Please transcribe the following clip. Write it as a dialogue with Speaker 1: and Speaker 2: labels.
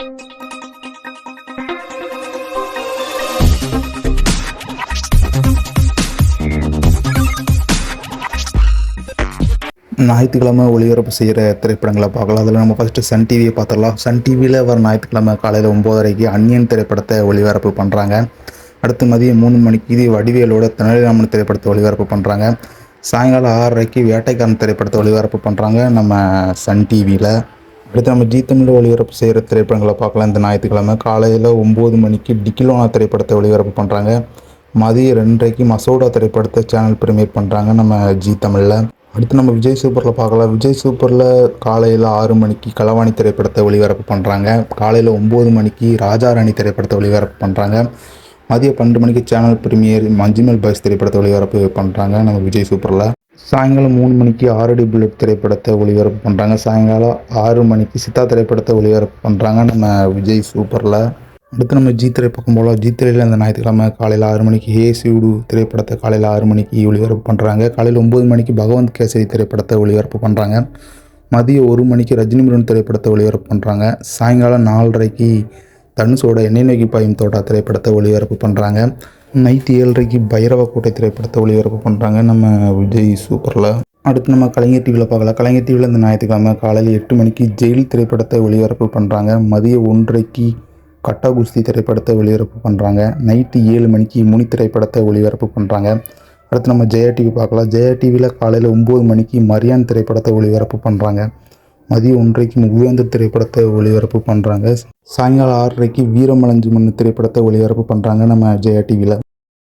Speaker 1: ஞாயிற்றுக்கிழமை ஒளிபரப்பு செய்கிற திரைப்படங்களை பார்க்கலாம். அதில் நம்ம ஃபஸ்ட்டு சன் டிவியை பார்த்துடலாம். சன் டிவியில் வர ஞாயிற்றுக்கிழமை காலையில் 9:30க்கு அந்நியன் திரைப்படத்தை ஒளிபரப்பு பண்ணுறாங்க. அடுத்து மதியம் 3 மணிக்கு இது வடிவேலோட தெனாலிராமன் திரைப்படத்தை ஒளிபரப்பு பண்ணுறாங்க. சாயங்காலம் 6:30க்கு வேட்டைக்காரன் திரைப்படத்தை ஒளிபரப்பு பண்ணுறாங்க நம்ம சன் டிவியில். அடுத்து நம்ம ஜீ தமிழில் ஒளிபரப்பு செய்கிற திரைப்படங்களை பார்க்கலாம். இந்த ஞாயிற்றுக்கிழமை காலையில் 9 மணிக்கு டிக்கிலோனா திரைப்படத்தை ஒளிபரப்பு பண்ணுறாங்க. மதியம் 2:30க்கு மசோடா திரைப்படத்தை சேனல் பிரீமியர் பண்ணுறாங்க நம்ம ஜீ தமிழில். அடுத்து நம்ம விஜய் சூப்பரில் பார்க்கலாம். விஜய் சூப்பரில் காலையில் 6 மணிக்கு களவாணி திரைப்படத்தை ஒளிபரப்பு பண்ணுறாங்க. காலையில் 9 மணிக்கு ராஜா ராணி திரைப்படத்தை ஒளிபரப்பு பண்ணுறாங்க. மதியம் 12 மணிக்கு சேனல் பிரீமியர் மஞ்சுமல் பாய்ஸ் திரைப்படத்தை ஒளிபரப்பு பண்ணுறாங்க நம்ம விஜய் சூப்பரில். சாயங்காலம் 3 மணிக்கு 6 அடி புல்லட் திரைப்படத்தை ஒளிபரப்பு பண்ணுறாங்க. சாயங்காலம் 6 மணிக்கு சித்தா திரைப்படத்தை ஒளிபரப்பு பண்ணுறாங்க நம்ம விஜய் சூப்பரில். அடுத்து நம்ம ஜீ திரை பக்கம் போகலாம். ஜீ திரையில் இந்த ஞாயிற்றுக்கிழமை காலையில் 6 மணிக்கு ஹே சிவுடு திரைப்படத்தை காலையில் 6 மணிக்கு ஒளிபரப்பு பண்ணுறாங்க. காலையில் 9 மணிக்கு பகவந்த் கேசரி திரைப்படத்தை ஒளிபரப்பு பண்ணுறாங்க. மதியம் 1 மணிக்கு ரஜினி முருகன் திரைப்படத்தை ஒளிபரப்பு பண்ணுறாங்க. சாயங்காலம் 4:30க்கு தனுஷோட எண்ணெய் நோக்கி பாயும் தோட்டா திரைப்படத்தை ஒளிபரப்பு பண்ணுறாங்க. நைட்டு 7:30க்கு பைரவக்கோட்டை திரைப்படத்தை ஒளிபரப்பு பண்ணுறாங்க நம்ம விஜய் சூப்பரில். அடுத்து நம்ம கலைஞர் டிவியில் பார்க்கலாம். கலைஞர் டிவியில் இந்த ஞாயிற்றுக்கிழமை காலையில் 8 மணிக்கு ஜெயில் திரைப்படத்தை ஒளிபரப்பு பண்ணுறாங்க. மதியம் 1:30க்கு கட்டா குஸ்தி திரைப்படத்தை ஒளிபரப்பு பண்ணுறாங்க. நைட்டு 7 மணிக்கு முனி திரைப்படத்தை ஒளிபரப்பு பண்ணுறாங்க. அடுத்து நம்ம ஜெயா டிவி பார்க்கலாம். ஜெயா டிவியில் காலையில் 9 மணிக்கு மரியான் திரைப்படத்தை ஒளிபரப்பு பண்ணுறாங்க. மதியம் 1:30க்கு முகுவேந்தர் திரைப்படத்தை ஒளிபரப்பு பண்ணுறாங்க. சாயங்காலம் 6:30க்கு வீரமலஞ்சு மண் திரைப்படத்தை ஒளிபரப்பு பண்ணுறாங்க நம்ம ஜெயா டிவியில்.